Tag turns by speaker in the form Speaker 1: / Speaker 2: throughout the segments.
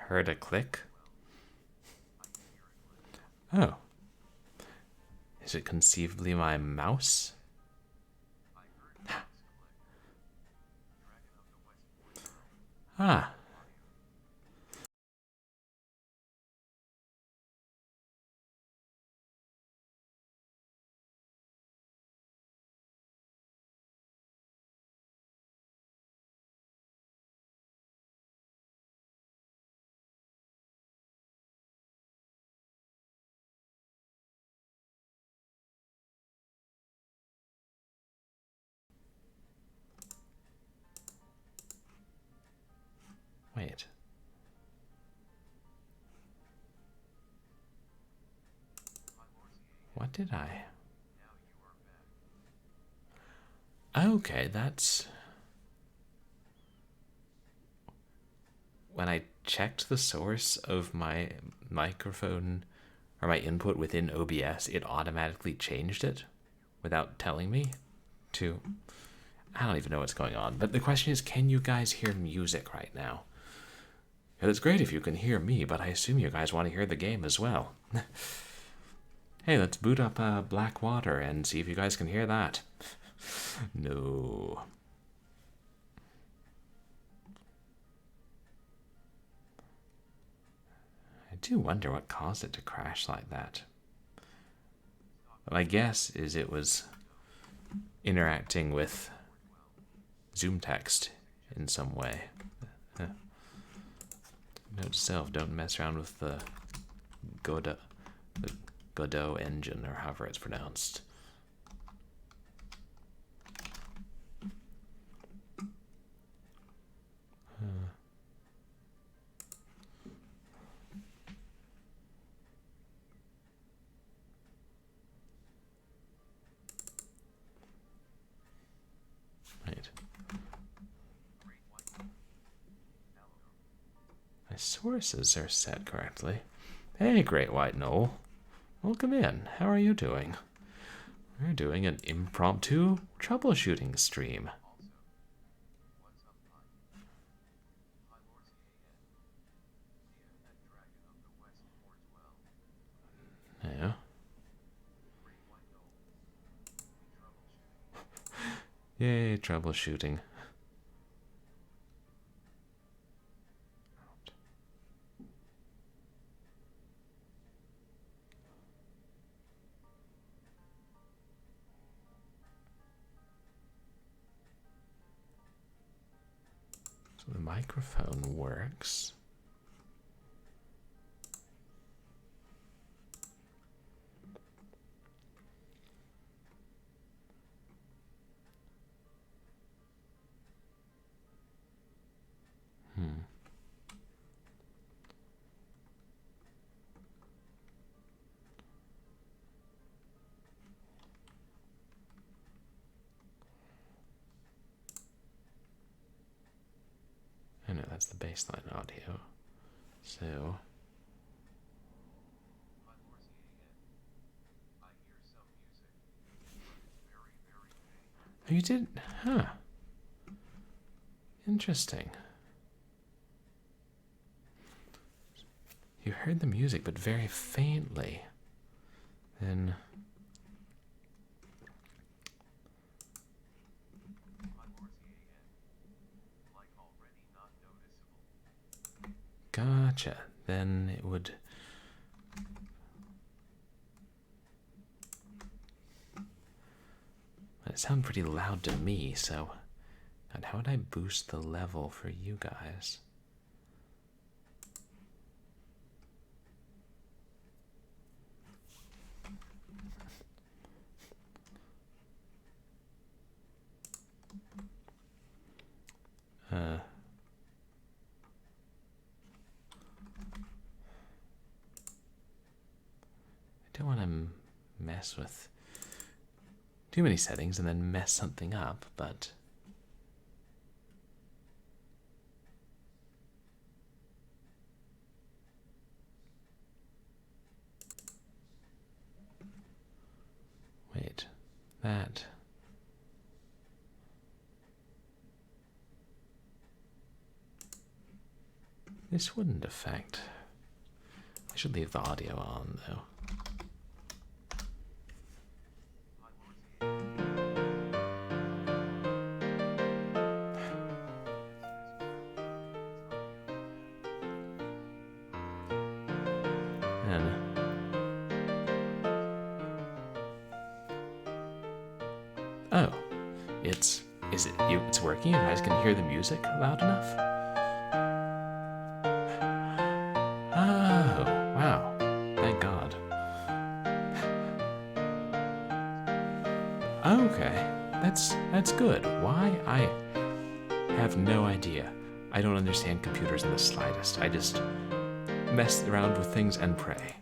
Speaker 1: heard a click. Oh. Is it conceivably my mouse? Ah. Wait. What did I? Okay, that's... When I checked the source of my microphone or my input within OBS, it automatically changed it without telling me to... I don't even know what's going on. But the question is, can you guys hear music right now? It's great if you can hear me, but I assume you guys want to hear the game as well. Hey, let's boot up Blackwater and see if you guys can hear that. No. I do wonder what caused it to crash like that. My guess is it was interacting with Zoom text in some way. Note to self, don't mess around with the Godot engine, or however it's pronounced. Right. My sources are set correctly. Hey, Great White Knoll. Welcome in. How are you doing? We're doing an impromptu troubleshooting stream. Yeah. Yay, troubleshooting. So the microphone works. I know that's the baseline audio. So... Oh, you did? Huh. Interesting. You heard the music, but very faintly. Then... Gotcha. Then it would... It sounded pretty loud to me, so... God, how would I boost the level for you guys? I don't want to mess with too many settings and then mess something up, but... Wait, that... This wouldn't affect. I should leave the audio on, though. And oh, it's working. You guys can hear the music loud enough. Oh, wow! Thank God. Okay, that's good. Why? I have no idea. I don't understand computers in the slightest. I just mess around with things and pray.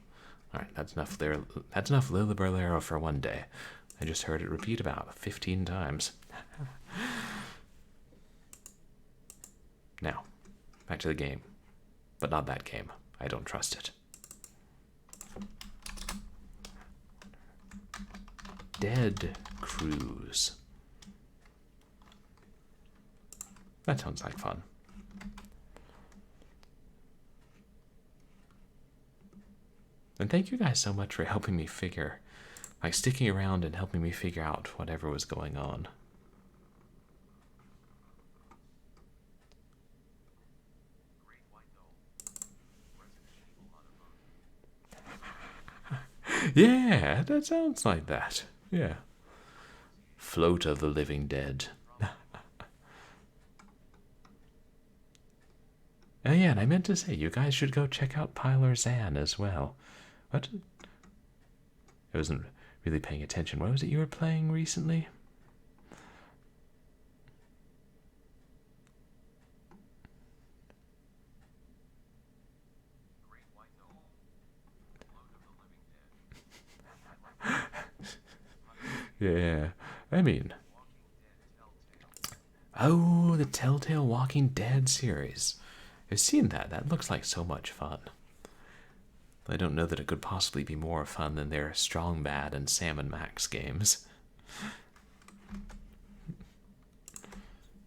Speaker 1: All right, that's enough. That's enough Liliberlero for one day. I just heard it repeat about 15 times. Now, back to the game. But not that game. I don't trust it. Dead Cruise. That sounds like fun. And thank you guys so much for helping me sticking around and helping me figure out whatever was going on. Yeah, that sounds like that. Yeah. Float of the Living Dead. Oh yeah, and I meant to say, you guys should go check out Pylar Zan as well. What? I wasn't really paying attention. What was it you were playing recently? Yeah, I mean... Oh, the Telltale Walking Dead series. I've seen that. That looks like so much fun. I don't know that it could possibly be more fun than their Strong Bad and Sam and Max games.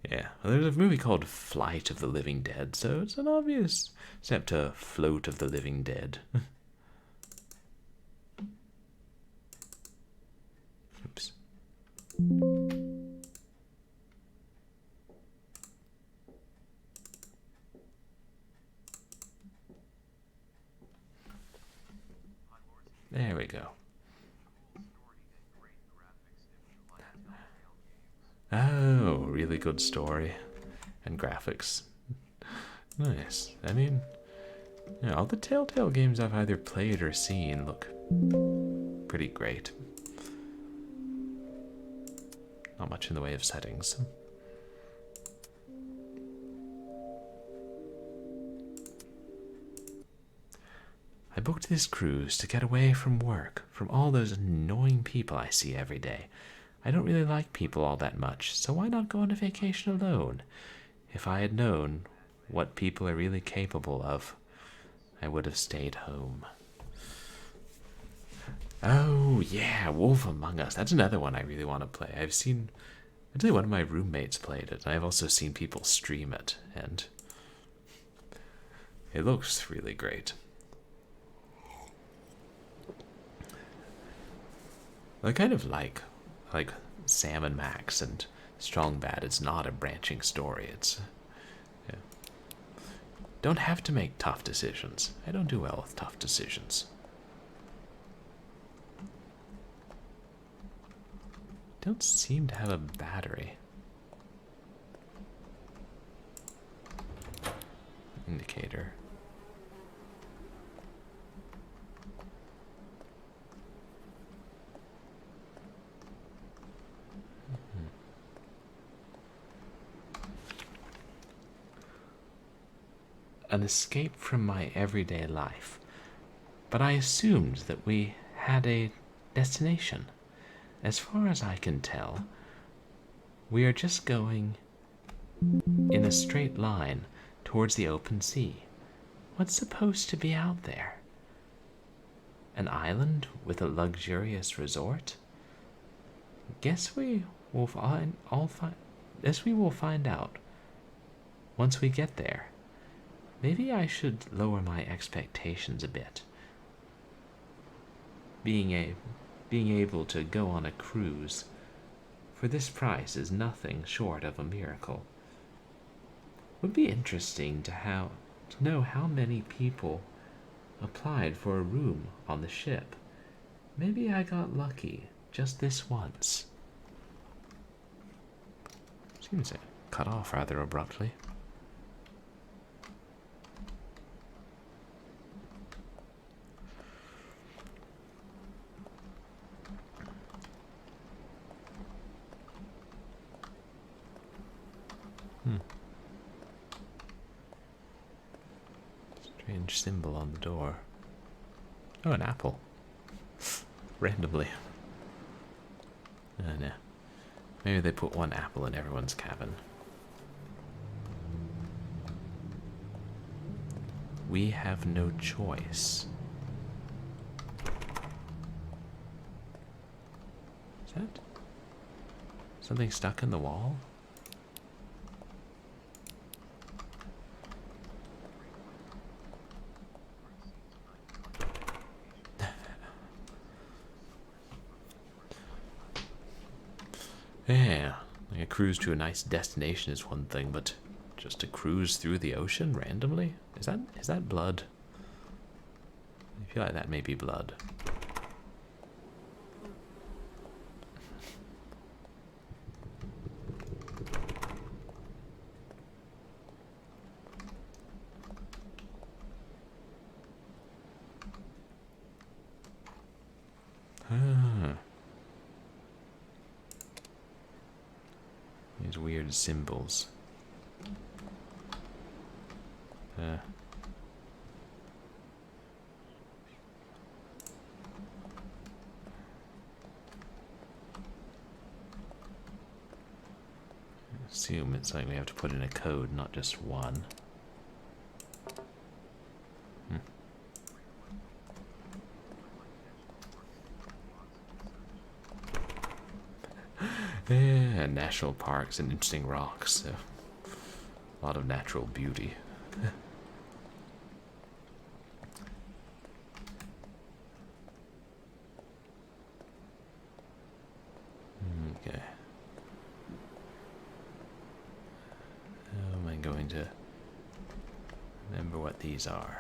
Speaker 1: Yeah, well, there's a movie called Flight of the Living Dead, so it's an obvious step to Float of the Living Dead. Oops. There we go. Oh, really good story and graphics. Nice. I mean, yeah, all the Telltale games I've either played or seen look pretty great. Not much in the way of settings. I booked this cruise to get away from work, from all those annoying people I see every day. I don't really like people all that much, so why not go on a vacation alone? If I had known what people are really capable of, I would have stayed home. Oh, yeah, Wolf Among Us. That's another one I really want to play. Actually, one of my roommates played it, and I've also seen people stream it, and it looks really great. I kind of like Sam and Max and Strong Bad. It's not a branching story. It's don't have to make tough decisions. I don't do well with tough decisions. Don't seem to have a battery. Indicator. An escape from my everyday life, but I assumed that we had a destination. As far as I can tell, we are just going in a straight line towards the open sea. What's supposed to be out there? An island with a luxurious resort? Guess we will find out once we get there. Maybe I should lower my expectations a bit. Being able to go on a cruise for this price is nothing short of a miracle. Would be interesting to know how many people applied for a room on the ship. Maybe I got lucky just this once. Seems to cut off rather abruptly. Strange symbol on the door. Oh, an apple. Randomly. No. Maybe they put one apple in everyone's cabin. We have no choice. Is that something stuck in the wall? Yeah, like a cruise to a nice destination is one thing, but just to cruise through the ocean randomly? Is that blood? I feel like that may be blood. These weird symbols. Assume it's like we have to put in a code, not just one. Yeah, national parks and interesting rocks. So a lot of natural beauty. Okay. How am I going to remember what these are?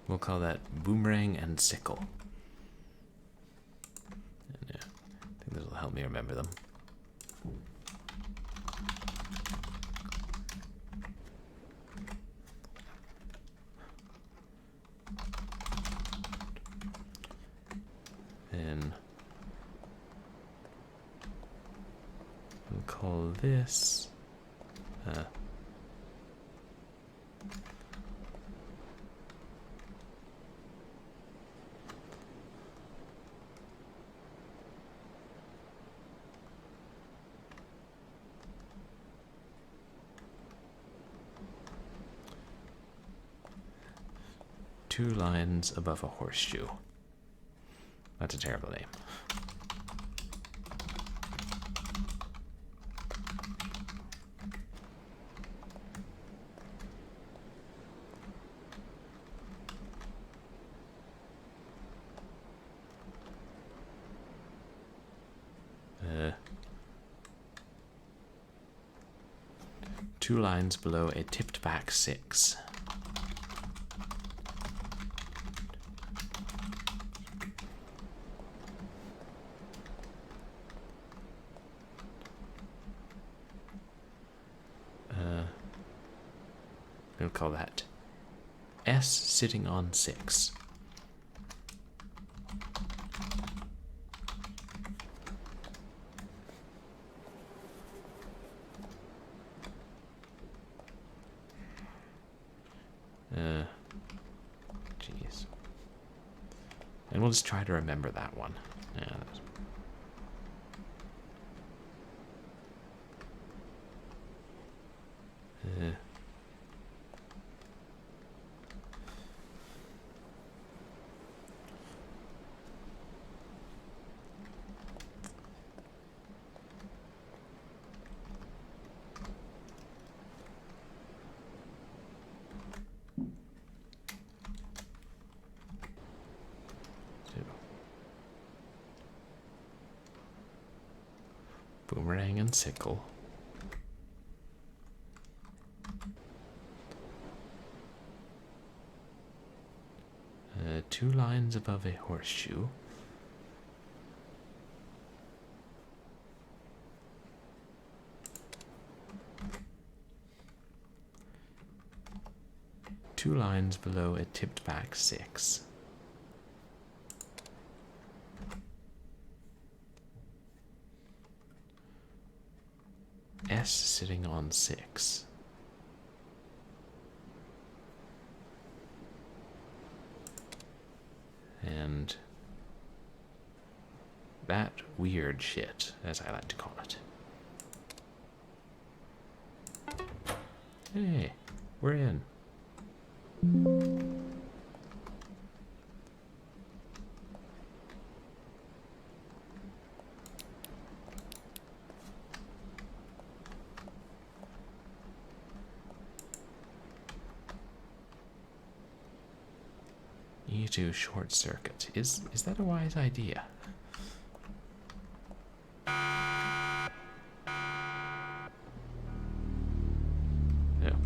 Speaker 1: We'll call that boomerang and sickle. And, I think this will help me remember them. Then we'll call this two lines above a horseshoe. That's a terrible name. Two lines below a tipped back 6. We'll call that S sitting on 6. Jeez. And we'll just try to remember that one. Yeah. pruning and sickle. Two lines above a horseshoe. Two lines below a tipped back 6. S sitting on 6. And that weird shit, as I like to call it. Hey, we're in. E2 short circuit. Is that a wise idea? No.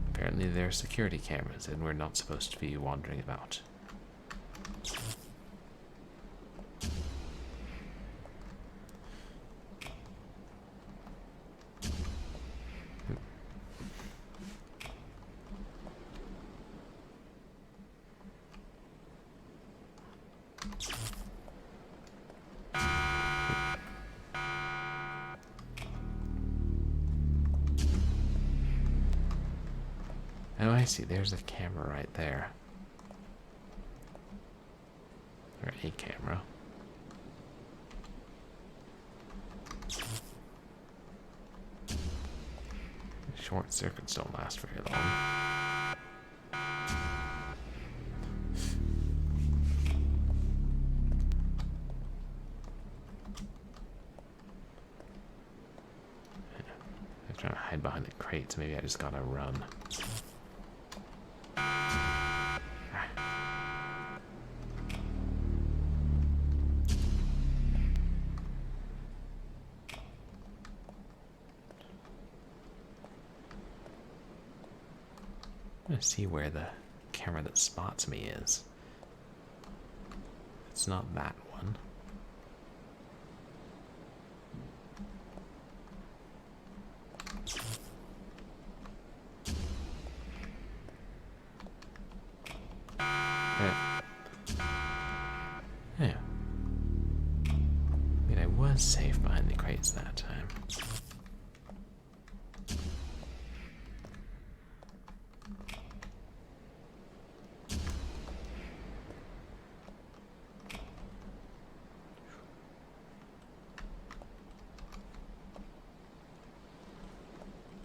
Speaker 1: Apparently there are security cameras and we're not supposed to be wandering about. Oh, I see. There's a camera right there. Or a camera. Short circuits don't last very long. I'm trying to hide behind the crates. Maybe I just gotta run. I'm gonna see where the camera that spots me is. It's not that one. Yeah. I mean, I was safe behind the crates that time.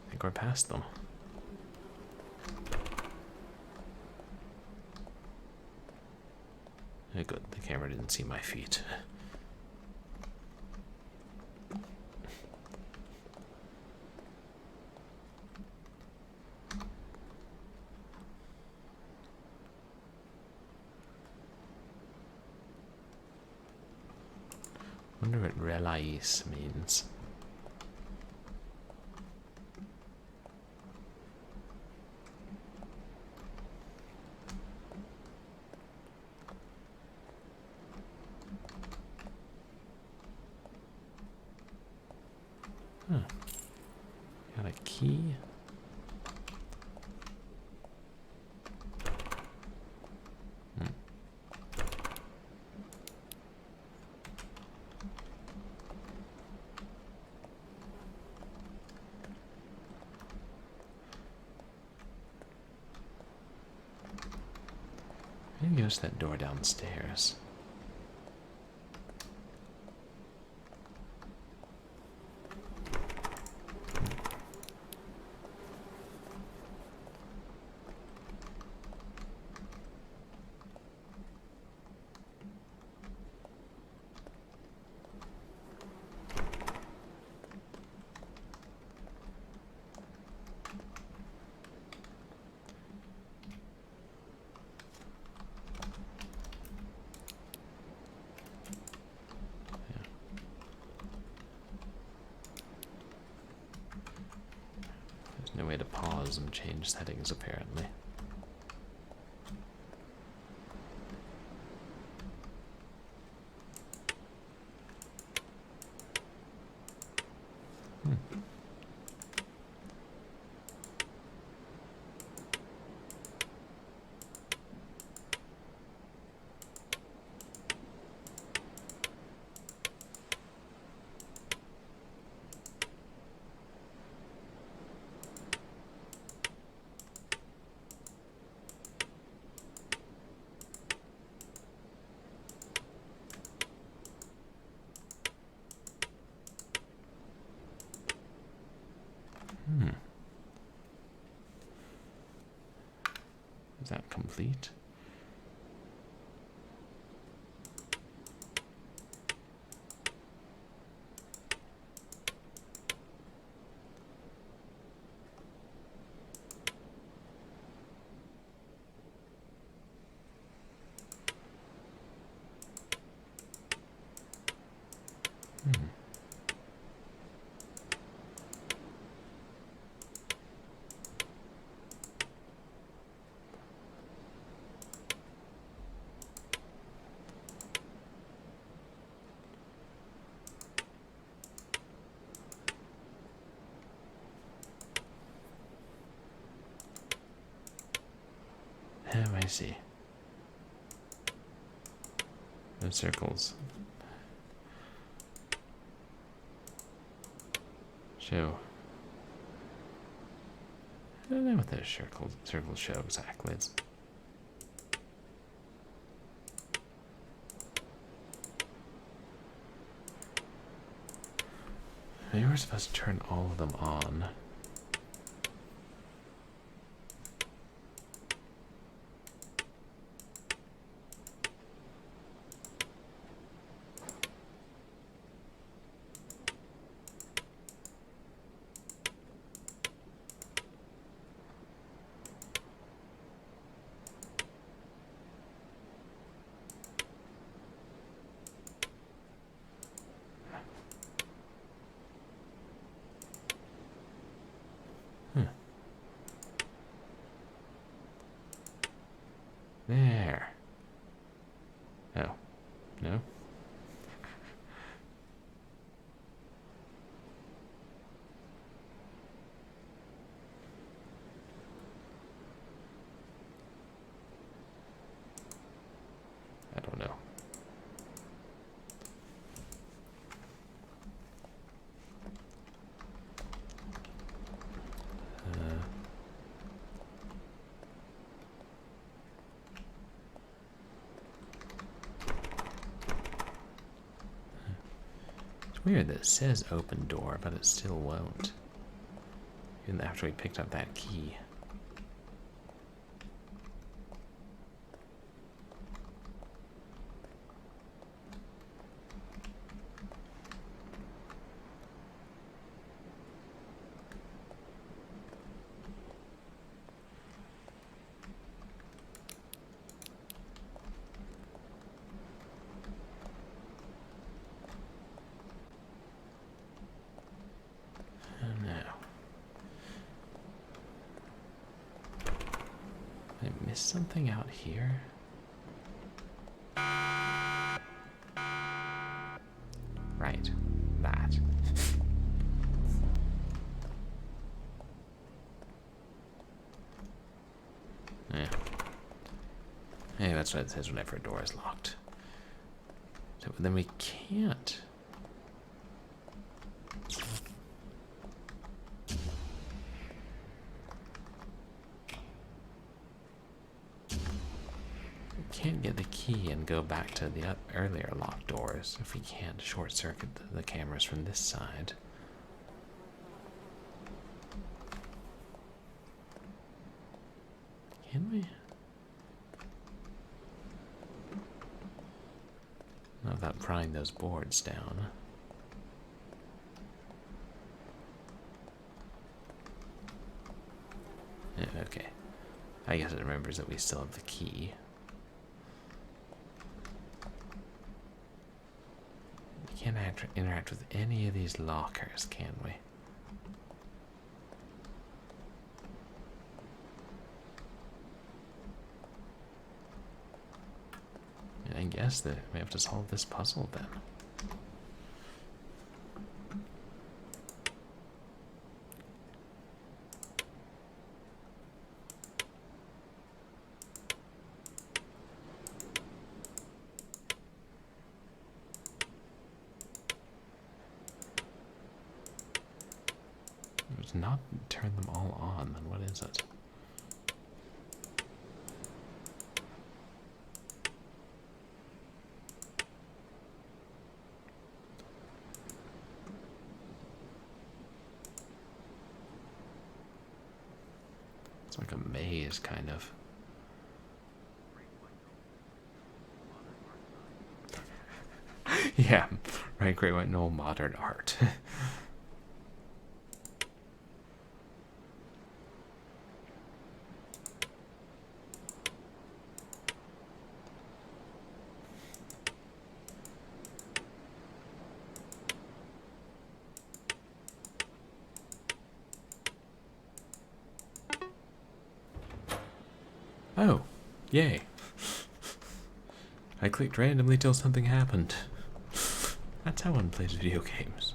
Speaker 1: I think we're past them. Good, the camera didn't see my feet. Wonder what relais means. Huh. Got a key. Maybe goes to that door downstairs. No way to pause and change settings, apparently. Is that complete? Oh, I see. Those circles show. I don't know what those circles show exactly. Maybe we're supposed to turn all of them on. There. Oh, no? I don't know. It's weird that it says open door, but it still won't. Even after we picked up that key. Is something out here? Right, that. Yeah. Hey, that's what it says whenever a door is locked. So then we can't. Can't get the key and go back to the earlier locked doors if we can't short circuit the cameras from this side. Can we? Not without prying those boards down. Yeah, okay. I guess it remembers that we still have the key. We can't interact with any of these lockers, can we? guess that we have to solve this puzzle then. It's not turn them all on, then what is it? It's like a maze, kind of. Yeah, right, great white knoll modern art. Oh, yay. I clicked randomly till something happened. That's how one plays video games.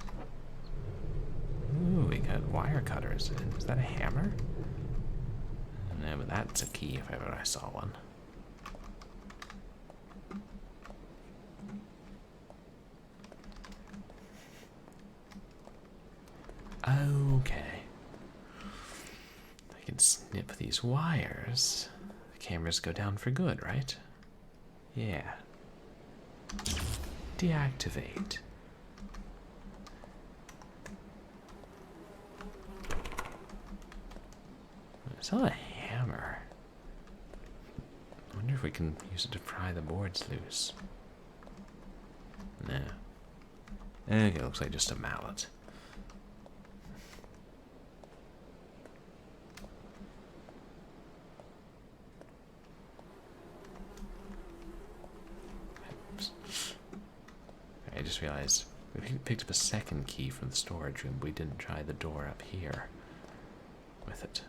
Speaker 1: Ooh, we got wire cutters. Is that a hammer? No, but that's a key if ever I saw one. Okay. I can snip these wires. The cameras go down for good, right? Yeah. Deactivate. It's not a hammer. I wonder if we can use it to pry the boards loose. No. Okay, it looks like just a mallet. I just realized we picked up a second key from the storage room. We didn't try the door up here with it.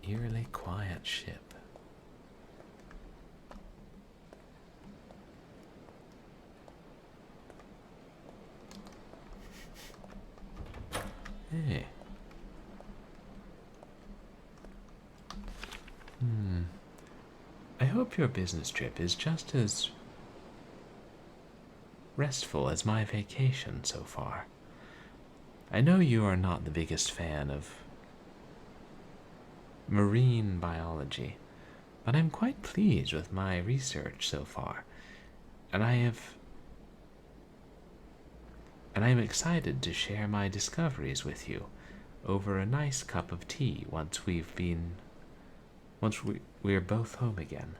Speaker 1: Eerily quiet ship. Hey. I hope your business trip is just as restful as my vacation so far. I know you are not the biggest fan of marine biology, but I'm quite pleased with my research so far, and I am excited to share my discoveries with you over a nice cup of tea once we are both home again.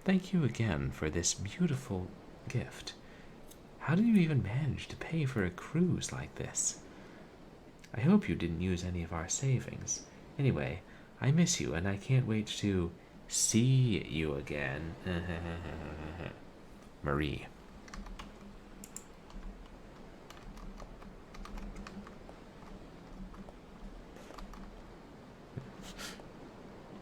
Speaker 1: Thank you again for this beautiful gift. How did you even manage to pay for a cruise like this? I hope you didn't use any of our savings. Anyway, I miss you and I can't wait to see you again. Marie.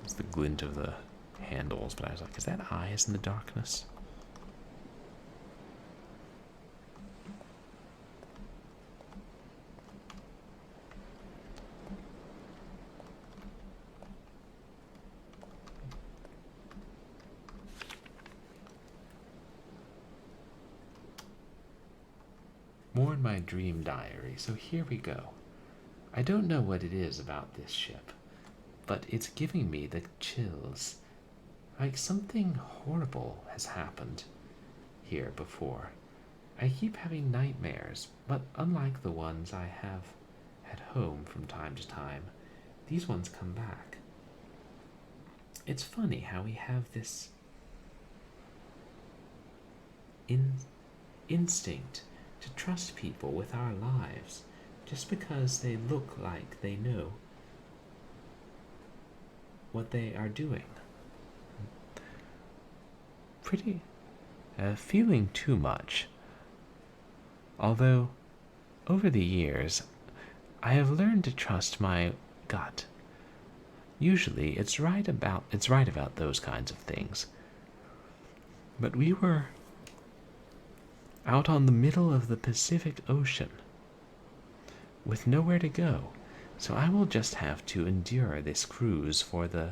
Speaker 1: It's the glint of the handles, but I was like, is that eyes in the darkness? More in my dream diary, so here we go. I don't know what it is about this ship, but it's giving me the chills. Like something horrible has happened here before. I keep having nightmares, but unlike the ones I have at home from time to time, these ones come back. It's funny how we have this instinct to trust people with our lives just because they look like they know what they are doing. pretty feeling too much. Although, over the years, I have learned to trust my gut. Usually, it's right about those kinds of things. But we were out on the middle of the Pacific Ocean with nowhere to go, so I will just have to endure this cruise for the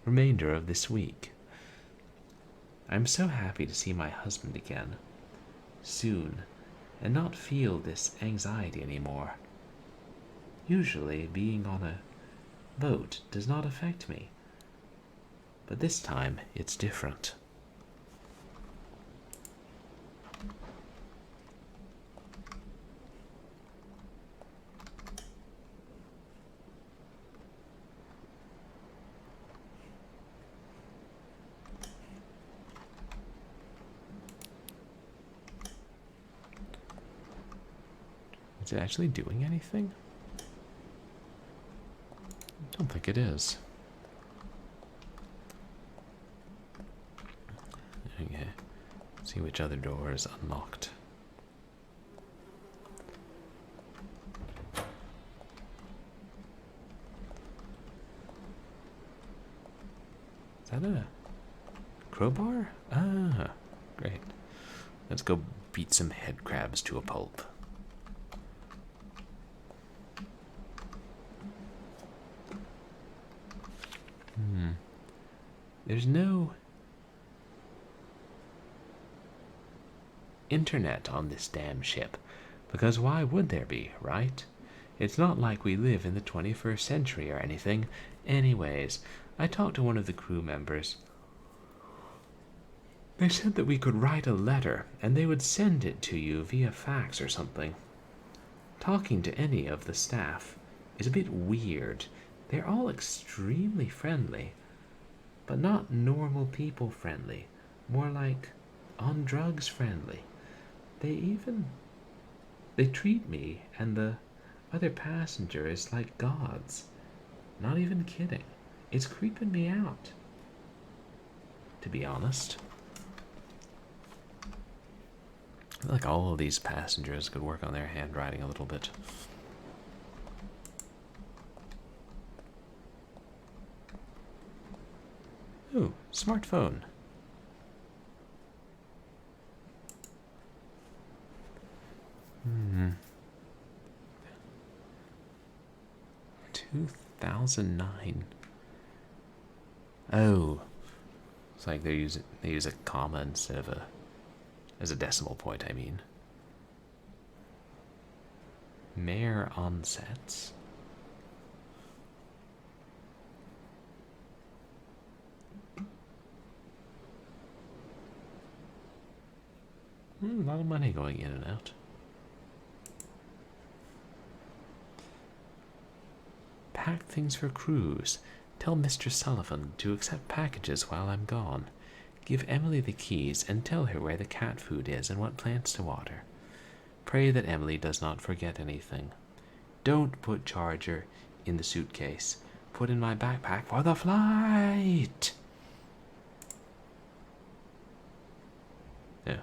Speaker 1: remainder of this week. I'm so happy to see my husband again, soon, and not feel this anxiety anymore. Usually, being on a boat does not affect me, but this time it's different. Is it actually doing anything? I don't think it is. Okay. Let's see which other door is unlocked. Is that a crowbar? Ah, great. Let's go beat some head crabs to a pulp. There's no internet on this damn ship, because why would there be, right? It's not like we live in the 21st century or anything. Anyways, I talked to one of the crew members. They said that we could write a letter and they would send it to you via fax or something. Talking to any of the staff is a bit weird. They're all extremely friendly, but not normal people friendly, more like on drugs friendly. They treat me and the other passengers like gods. Not even kidding. It's creeping me out, to be honest. I feel like all of these passengers could work on their handwriting a little bit. Ooh, smartphone. Hmm. 2009. Oh, it's like they use a comma instead of as a decimal point. I mean, Mare onsets. A lot of money going in and out. Pack things for cruise. Tell Mr. Sullivan to accept packages while I'm gone. Give Emily the keys and tell her where the cat food is and what plants to water. Pray that Emily does not forget anything. Don't put charger in the suitcase. Put in my backpack for the flight. No,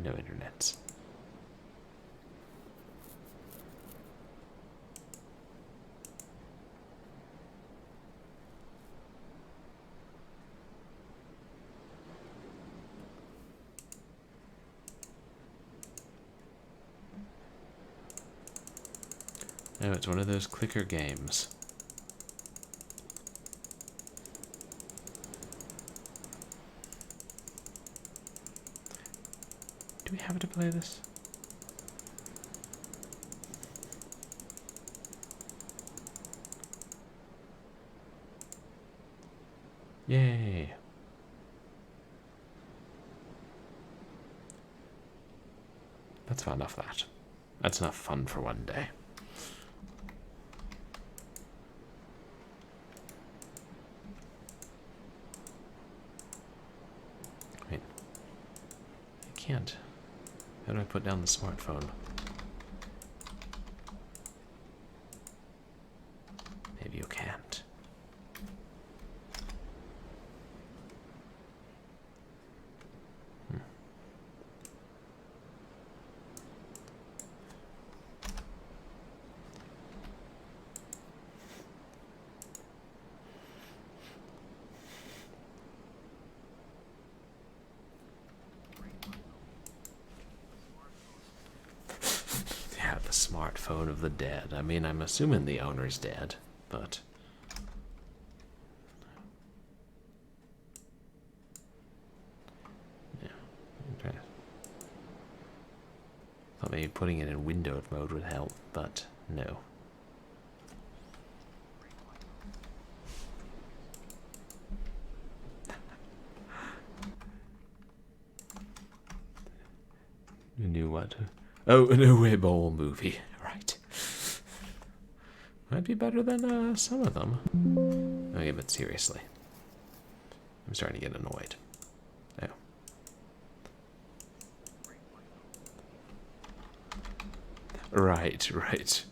Speaker 1: no internets. No, it's one of those clicker games. Do we have to play this? Yay! That's fun enough that. That's enough fun for one day. Wait. I can't. How do I put down the smartphone? Maybe you can't. smartphone of the dead. I mean, I'm assuming the owner's dead, but... yeah, thought maybe putting it in windowed mode would help, but no. You knew what? Oh, an Away Bowl movie. Right. Might be better than some of them. Okay, but seriously. I'm starting to get annoyed. Oh. Right, right.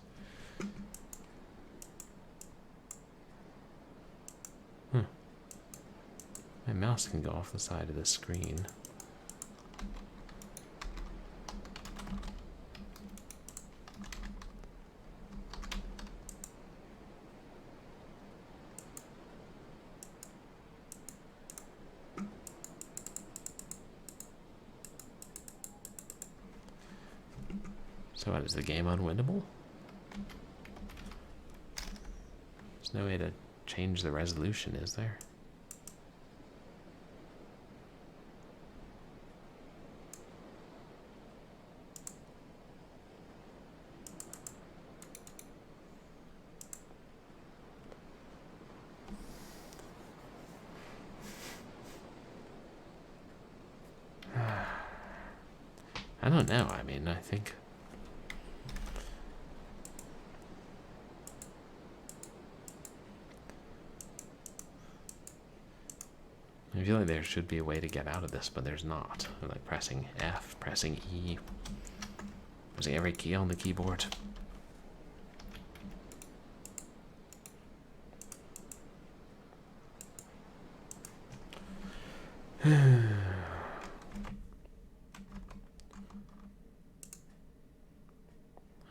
Speaker 1: My mouse can go off the side of the screen. So what, is the game unwinnable? There's no way to change the resolution, is there? I don't know. I mean, I think... I feel like there should be a way to get out of this, but there's not. Like pressing F, pressing E, pressing every key on the keyboard.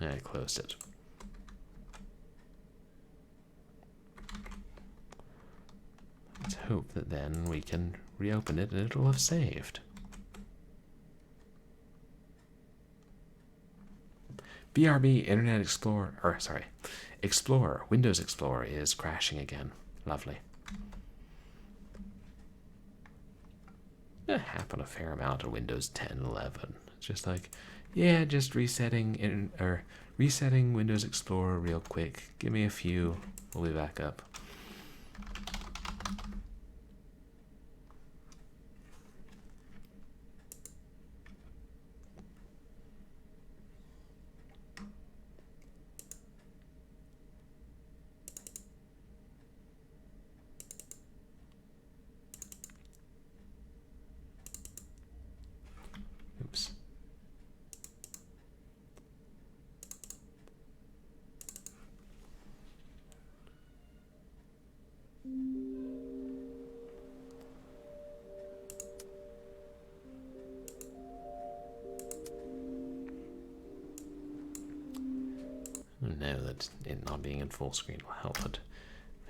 Speaker 1: I closed it. Let's hope that then we can reopen it and it'll have saved. BRB Internet Explorer, or sorry, Explorer, Windows Explorer is crashing again. Lovely. It happened a fair amount to Windows 10, 11. It's just like, yeah, just resetting Windows Explorer real quick. Give me a few, we'll be back up. Oops. No, that it not being in full screen will help, but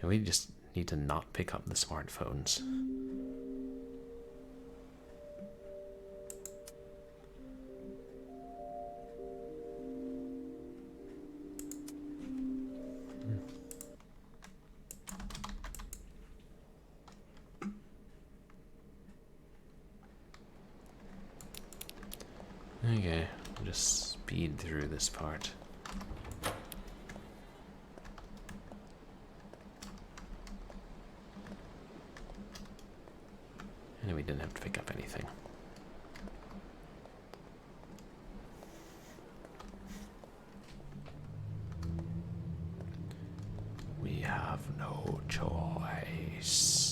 Speaker 1: we just need to not pick up the smartphones. Okay, we'll just speed through this part. And we didn't have to pick up anything. We have no choice.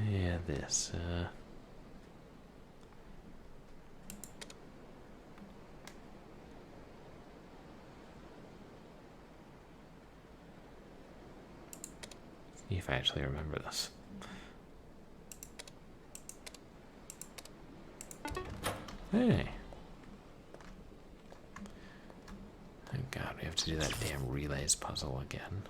Speaker 1: Yeah, this, see if I actually remember this. Hey. Oh god, we have to do that damn relays puzzle again.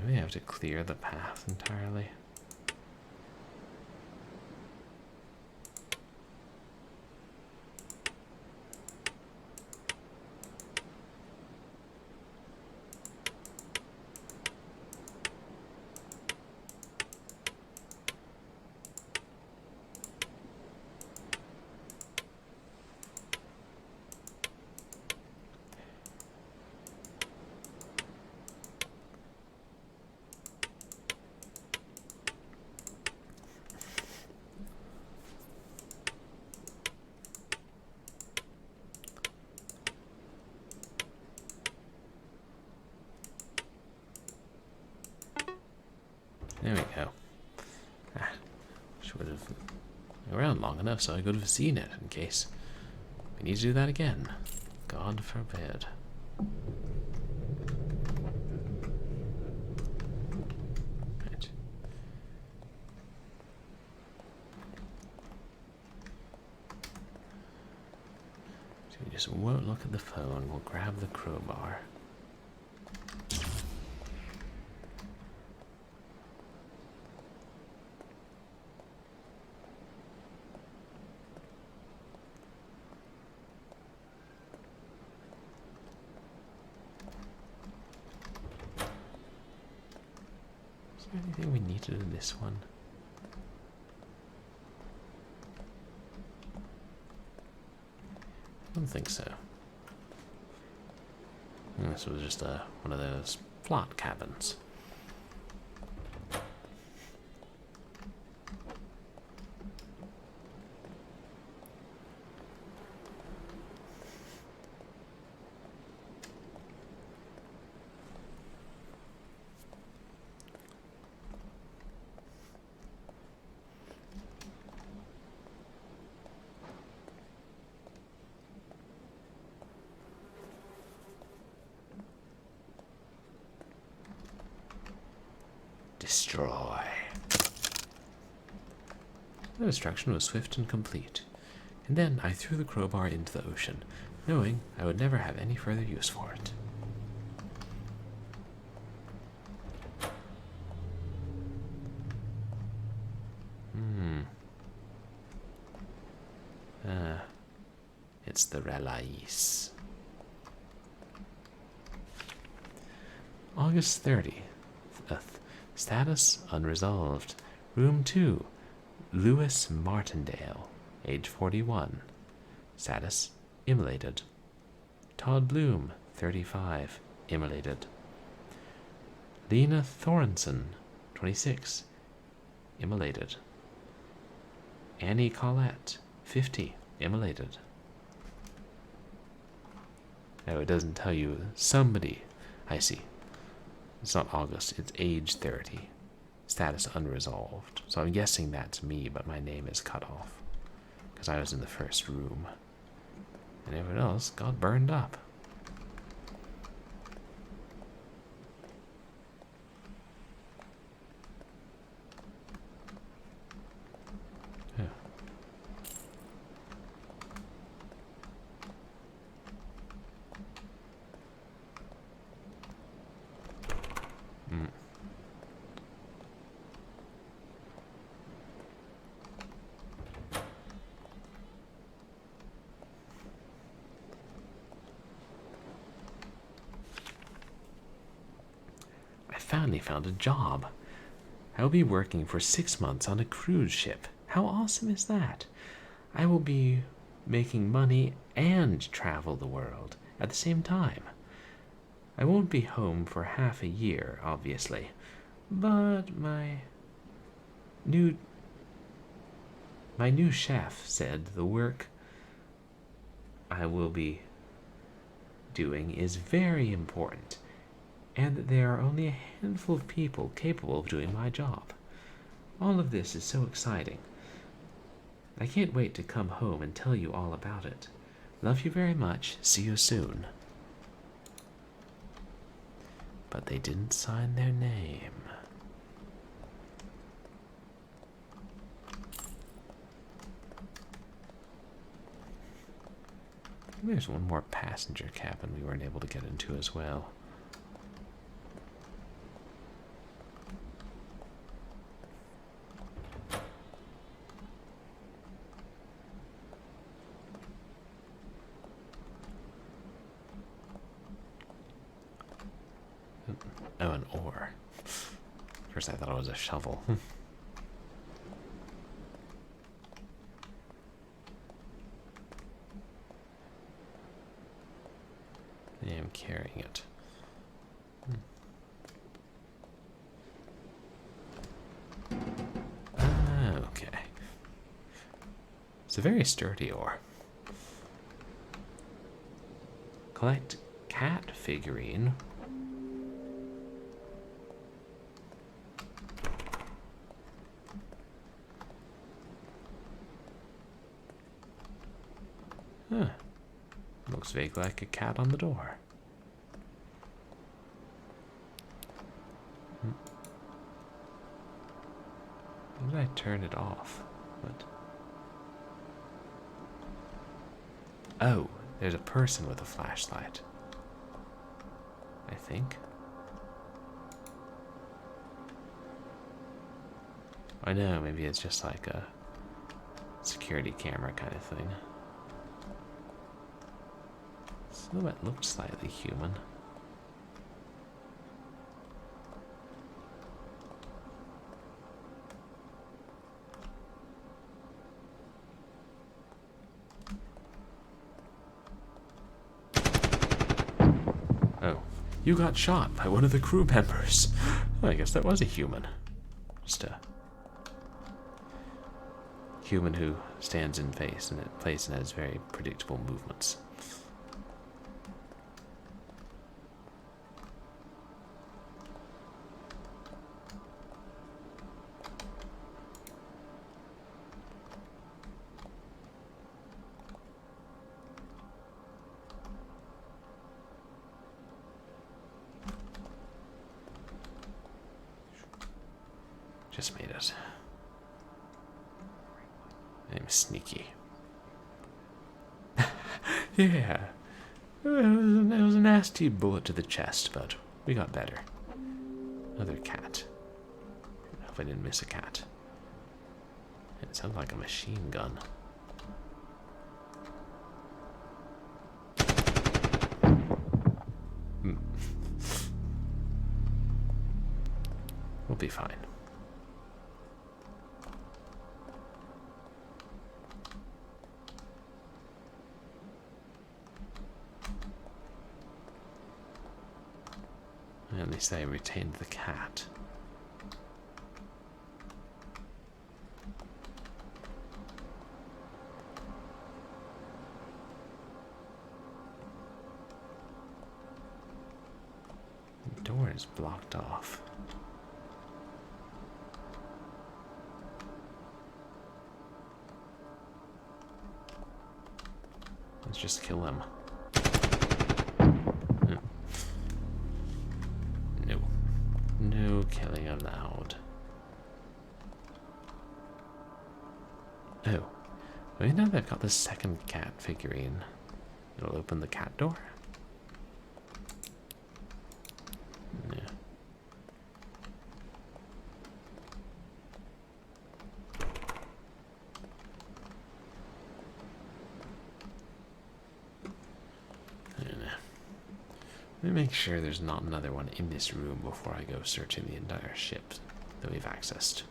Speaker 1: We have to clear the path entirely. There we go. Should have been around long enough so I could have seen it in case we need to do that again. God forbid. Right. So we just won't look at the phone. We'll grab the crowbar. Is there anything we needed in this one? I don't think so. This was just one of those plot cabins. Destroy. The destruction was swift and complete, and then I threw the crowbar into the ocean, knowing I would never have any further use for it. It's the Relais. August 30th. Status unresolved. Room 2. Lewis Martindale, age 41. Status immolated. Todd Bloom, 35. Immolated. Lena Thorenson, 26. Immolated. Annie Collette, 50. Immolated. No, it doesn't tell you somebody. I see. It's not August, it's age 30. Status unresolved. So I'm guessing that's me, but my name is cut off. Because I was in the first room. And everyone else got burned up. Yeah. Finally found a job. I will be working for 6 months on a cruise ship. How awesome is that? I will be making money and travel the world at the same time. I won't be home for half a year, obviously, but new my new chef said the work I will be doing is very important, and that there are only a handful of people capable of doing my job. All of this is so exciting. I can't wait to come home and tell you all about it. Love you very much. See you soon. But they didn't sign their name. There's one more passenger cabin we weren't able to get into as well. Oh, an oar. First I thought it was a shovel. I am carrying it. Okay. It's a very sturdy oar. Collect cat figurine. Huh. Looks vaguely like a cat on the door. Why did I turn it off? What? Oh, there's a person with a flashlight. I think. I know, maybe it's just like a security camera kind of thing. Silhouette looked slightly human. Oh, you got shot by one of the crew members. I guess that was a human. Just a human who stands in place and has very predictable movements. Just made it. I'm sneaky. Yeah. It was a nasty bullet to the chest, but we got better. Another cat. I hope I didn't miss a cat. It sounds like a machine gun. We'll be fine. At least I retained the cat. The door is blocked off. Let's just kill him. No killing allowed. Oh, well, now they've got the second cat figurine. It'll open the cat door. Yeah. Let me make sure there's not another one in this room before I go searching the entire ship that we've accessed.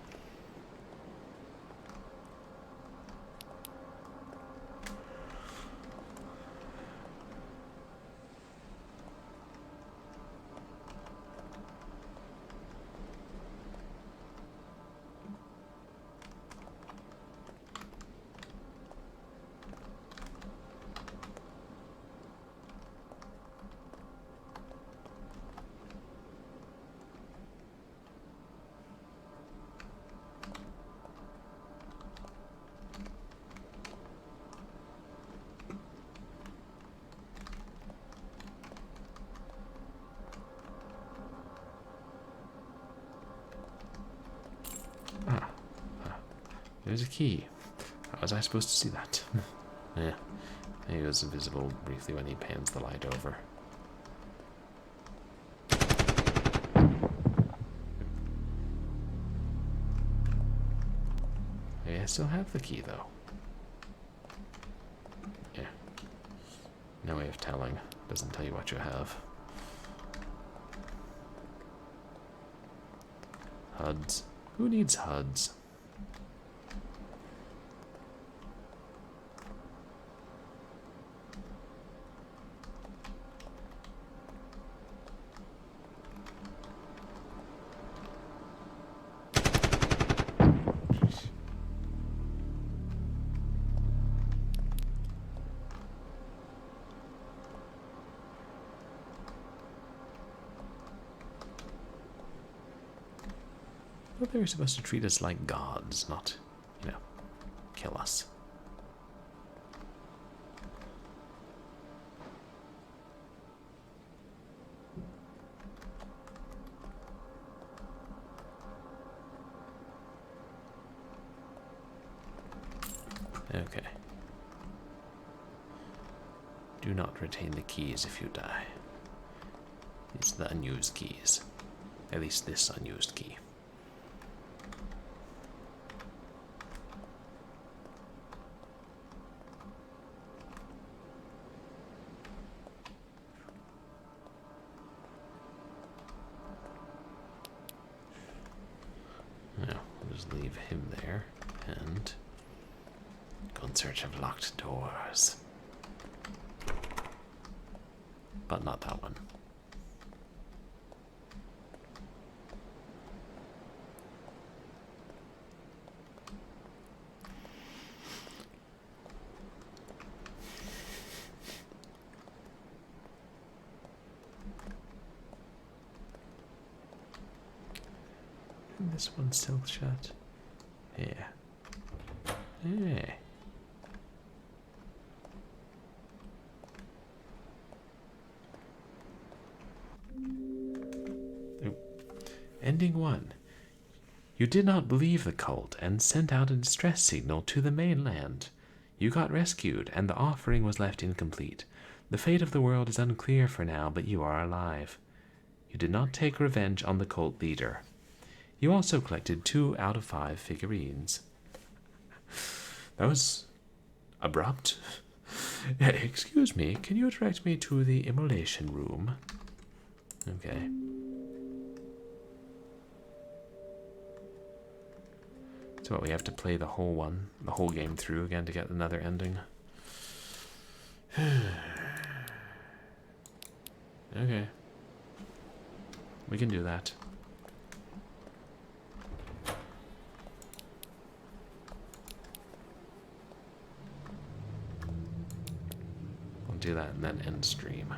Speaker 1: There's a key. How was I supposed to see that? Yeah. He was invisible briefly when he pans the light over. Maybe I still have the key, though. Yeah. No way of telling. Doesn't tell you what you have. HUDs. Who needs HUDs? I thought they were supposed to treat us like gods, not, you know, kill us. Okay. Do not retain the keys if you die. These are the unused keys. At least this unused key. Leave him there and go in search of locked doors. But not that one. And this one's still shut. Yeah. Yeah. Ending 1. You did not believe the cult and sent out a distress signal to the mainland. You got rescued, and the offering was left incomplete. The fate of the world is unclear for now, but you are alive. You did not take revenge on the cult leader. You also collected 2 out of 5 figurines. That was abrupt. Excuse me, can you direct me to the immolation room? Okay. So what, we have to play the whole game through again to get another ending? Okay. We can do that. We'll do that and then end stream.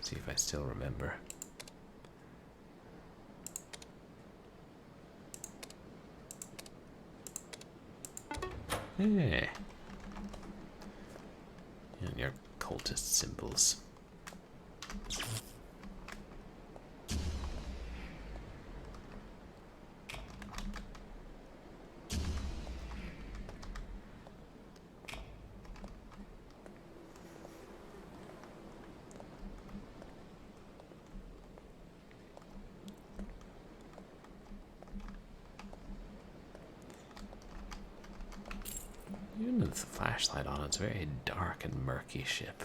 Speaker 1: See if I still remember. Hey. And your cultist symbols. Even with the flashlight on, it's a very dark and murky ship.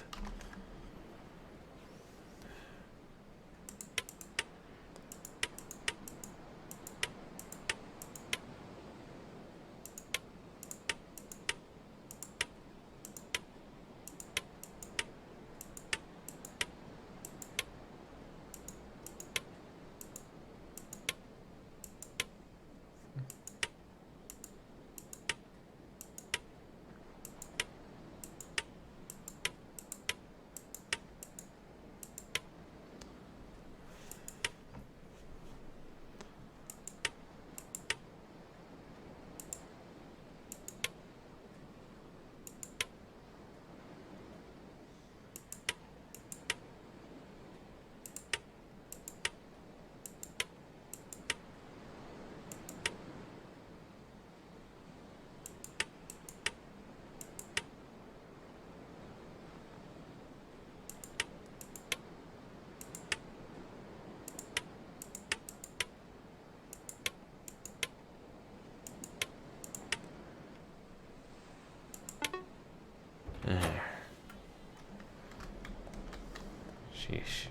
Speaker 1: Sheesh.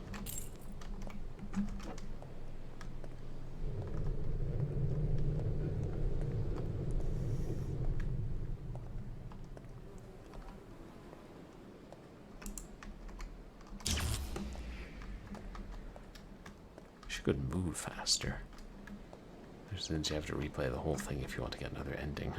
Speaker 1: She could move faster. Since you have to replay the whole thing if you want to get another ending.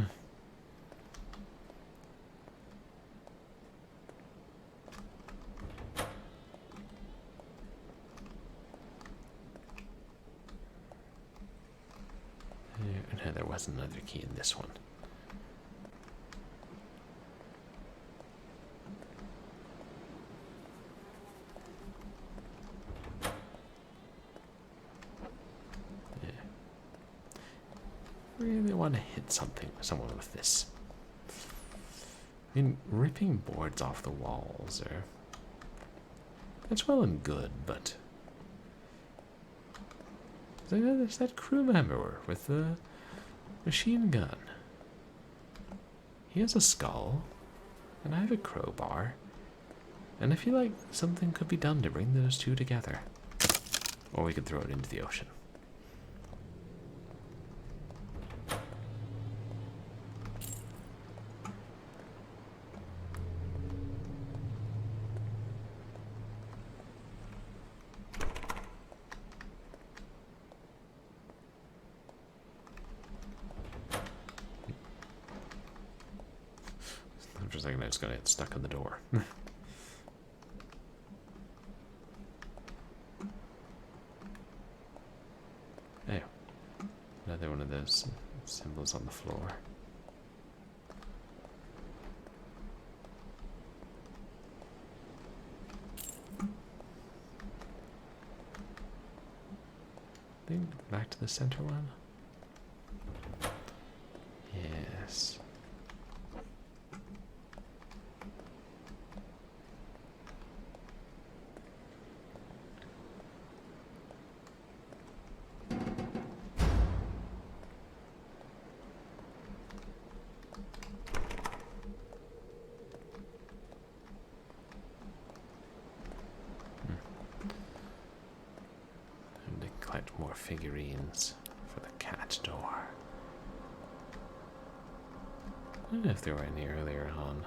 Speaker 1: No, there wasn't another key in this one. Really want to hit someone with this. I mean, ripping boards off the walls that's well and good, but there's that crew member with the machine gun. He has a skull, and I have a crowbar, and I feel like something could be done to bring those two together. Or we could throw it into the ocean. For a second, I just got to get stuck in the door. There. Another one of those symbols on the floor. I think back to the center one. Yes. Collect more figurines for the cat door. I don't know if there were any earlier on.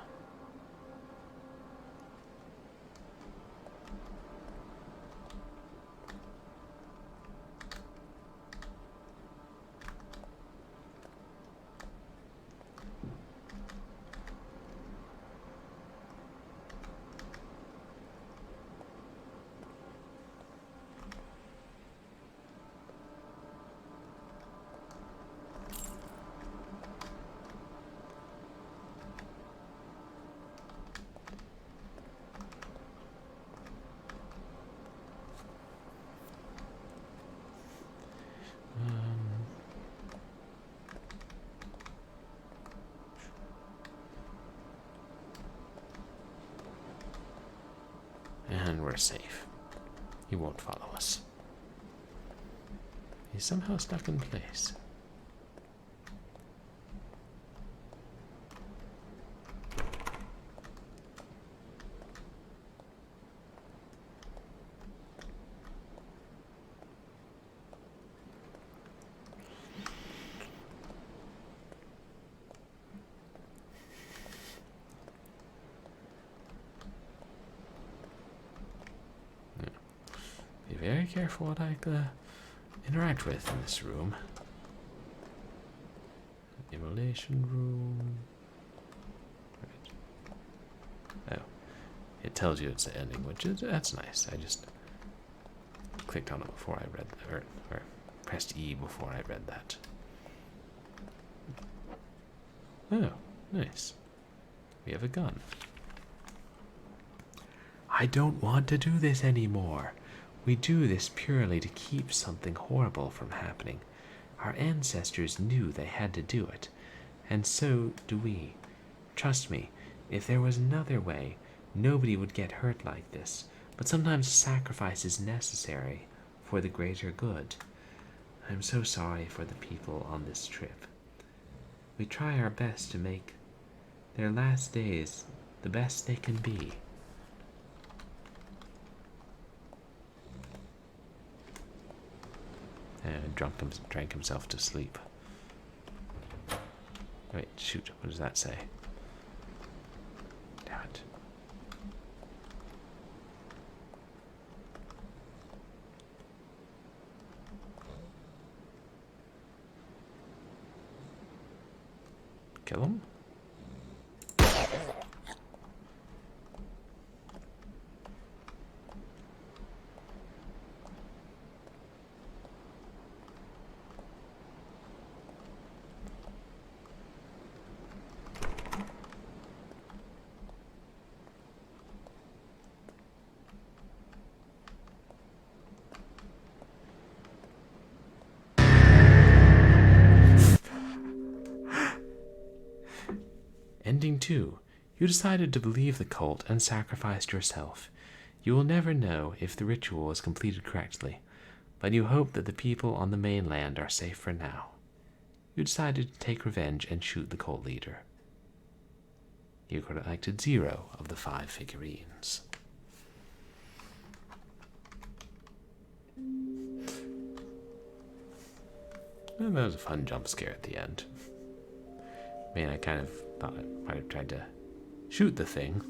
Speaker 1: And we're safe. He won't follow us. He's somehow stuck in place. Be very careful what I interact with in this room. Immolation room. Right. Oh, it tells you it's the ending, that's nice. I just clicked on it before I read, or pressed E before I read that. Oh, nice. We have a gun. I don't want to do this anymore. We do this purely to keep something horrible from happening. Our ancestors knew they had to do it, and so do we. Trust me, if there was another way, nobody would get hurt like this, but sometimes sacrifice is necessary for the greater good. I'm so sorry for the people on this trip. We try our best to make their last days the best they can be. Drank himself to sleep. Wait, shoot, what does that say? Damn it. Kill him? Ending 2. You decided to believe the cult and sacrificed yourself. You will never know if the ritual was completed correctly, but you hope that the people on the mainland are safe for now. You decided to take revenge and shoot the cult leader. You collected 0 of the 5 figurines. And that was a fun jump scare at the end. Man, I kind of thought I might have tried to shoot the thing.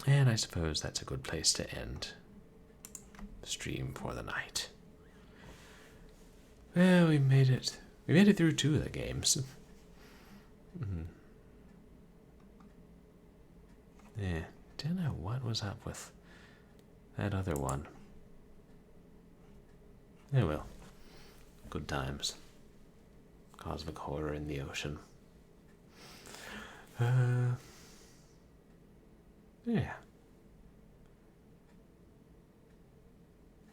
Speaker 1: And I suppose that's a good place to end the stream for the night. Well, we made it. We made it through 2 of the games. Yeah, don't know what was up with that other one. Oh well. Good times. Cosmic horror in the ocean. Yeah.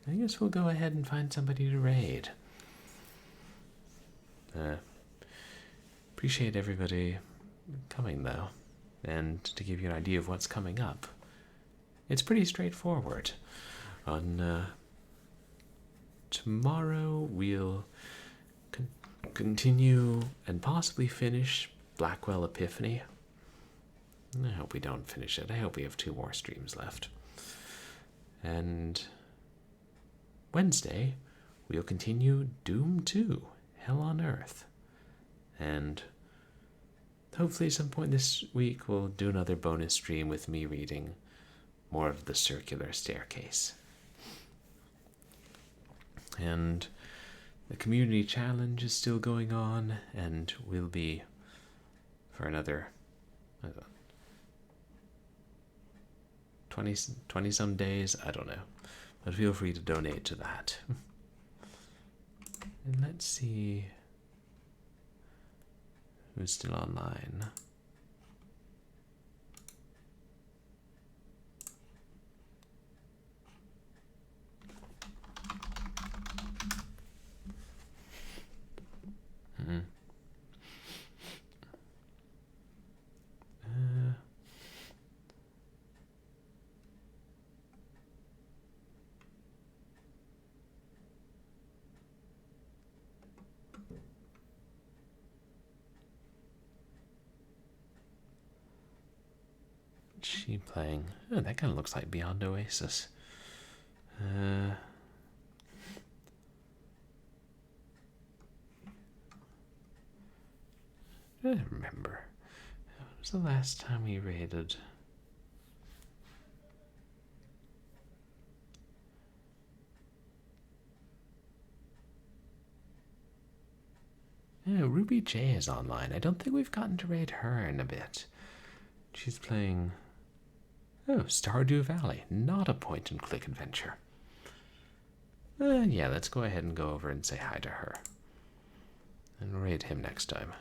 Speaker 1: I guess we'll go ahead and find somebody to raid. Appreciate everybody coming, though. And to give you an idea of what's coming up, it's pretty straightforward. On tomorrow, we'll continue and possibly finish Blackwell Epiphany. I hope we don't finish it. I hope we have 2 more streams left. And Wednesday, we'll continue Doom 2, Hell on Earth. And hopefully at some point this week we'll do another bonus stream with me reading more of The Circular Staircase. And the community challenge is still going on and will be for another 20 some days, I don't know. But feel free to donate to that. And let's see who's still online. She playing? Oh, that kind of looks like Beyond Oasis. I don't remember. When was the last time we raided? Yeah, Ruby J is online. I don't think we've gotten to raid her in a bit. She's playing... Oh, Stardew Valley. Not a point-and-click adventure. Yeah, let's go ahead and go over and say hi to her. And raid him next time.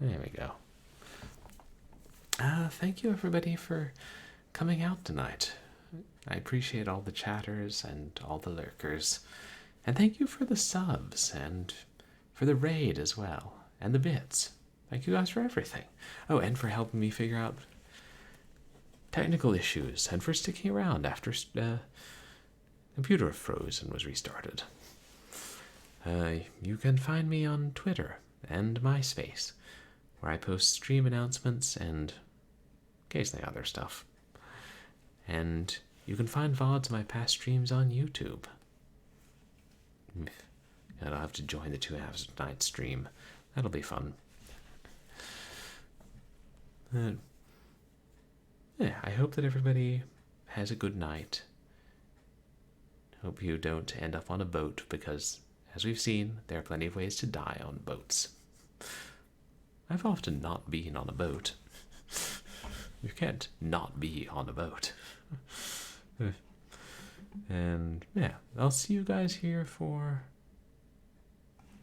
Speaker 1: There we go. Thank you everybody for coming out tonight. I appreciate all the chatters and all the lurkers. And thank you for the subs and for the raid as well, and the bits. Thank you guys for everything. Oh, and for helping me figure out technical issues, and for sticking around after computer froze and was restarted. You can find me on Twitter and MySpace, where I post stream announcements and occasionally other stuff. And you can find VODs of my past streams on YouTube. And I'll have to join the 2 Halves of Night stream. That'll be fun. Yeah, I hope that everybody has a good night. Hope you don't end up on a boat, because, as we've seen, there are plenty of ways to die on boats. I've often not been on a boat. You can't not be on a boat. And, yeah, I'll see you guys here for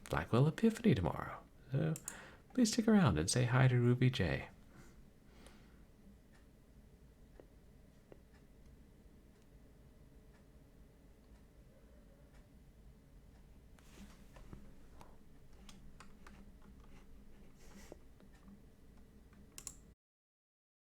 Speaker 1: Blackwell Epiphany tomorrow. So please stick around and say hi to Ruby J.